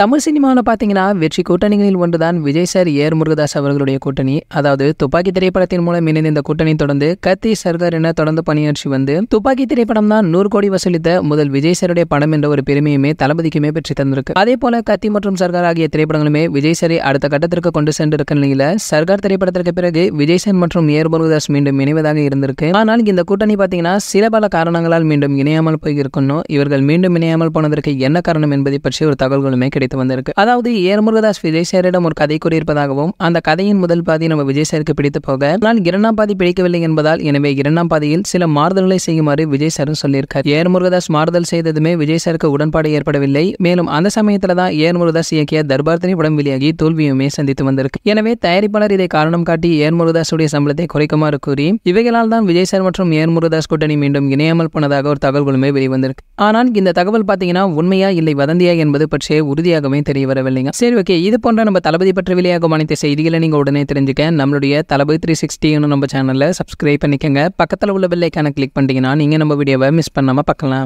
தமிழ் சினிமாவில் பார்த்தீங்கன்னா வெற்றி கூட்டணிகளில் ஒன்றுதான் விஜய் சார் ஏர் முருகதாஸ் அவர்களுடைய கூட்டணி. அதாவது துப்பாக்கி திரைப்படத்தின் மூலம் இணைந்த இந்த கூட்டணி தொடர்ந்து கத்தி சர்கார் என தொடர்ந்து பணியாற்றி வந்து துப்பாக்கி திரைப்படம் தான் 100 கோடி வசூலித்த முதல் விஜய் சாருடைய படம் என்ற ஒரு பெருமையுமே தளபதிக்குமே பெற்று தந்திருக்கு. அதே போல கத்தி மற்றும் சர்கார் ஆகிய திரைப்படங்களுமே விஜய் சாரை அடுத்த கட்டத்திற்கு கொண்டு சென்றிருக்க நிலையில சர்கார் திரைப்படத்திற்கு பிறகு விஜய் சார் மற்றும் ஏர் முருகதாஸ் மீண்டும் இணைவதாக இருந்திருக்கு. ஆனால் இந்த கூட்டணி பார்த்தீங்கன்னா சில பல காரணங்களால் மீண்டும் இணையாமல் போயிருக்கணும். இவர்கள் மீண்டும் இணையாமல் போனதற்கு என்ன காரணம் என்பதை பற்றி ஒரு தகவல்களுமே கிடைத்து வந்திருக்கு. அதாவது ஏர் முருகதாஸ் விஜய் சாரிடம் ஒரு கதை கூறியிருப்பதாகவும் அந்த கதையின் முதல் பாதி நம்ம விஜய் சாருக்கு பிடித்து போக ஆனால் இரண்டாம் பாதி பிடிக்கவில்லை என்பதால் எனவே இரண்டாம் பாதியில் சில மாறுதல்களை செய்யுமாறு விஜய் சாரும் சொல்லியிருக்கார். ஏர் முருகதாஸ் மாறுதல் செய்ததுமே விஜய் சாருக்கு உடன்பாடு ஏற்படவில்லை. மேலும் அந்த சமயத்துல தான் ஏர் முருகதாஸ் இயக்கிய தர்பார் திரைப்படம் வெளியாகி தோல்வியுமே சந்தித்து வந்திருக்கு. எனவே தயாரிப்பாளர் இதை காரணம் காட்டி ஏர் முருகதாசுடைய சம்பளத்தை குறைக்குமாறு கூறி இவைகளால் தான் விஜய் சார் மற்றும் ஏர் முருகதாஸ் கூட்டணி மீண்டும் இணையாமல் போனதாக ஒரு தகவல்களுமே வெளிவந்திருக்கு. ஆனால் இந்த தகவல் பார்த்தீங்கன்னா உண்மையா இல்லை வதந்தியா என்பது பற்றிய உறுதியாகவே தெரிய வரவில்லைங்க. சரி, ஓகே, இது போன்ற நம்ம தளபதி பற்றி வெளியாகும் அனைத்து செய்திகளை நீங்க உடனே தெரிஞ்சுக்க நம்மளுடைய தளபதி 360 நம்ம சேனல்ல சப்ஸ்கிரைப் பண்ணிக்கங்க. பக்கத்தில் உள்ள பெல் ஐகானை கிளிக் பண்ணிட்டீங்கன்னா நீங்க நம்ம வீடியோவை மிஸ் பண்ணாம பார்க்கலாம்.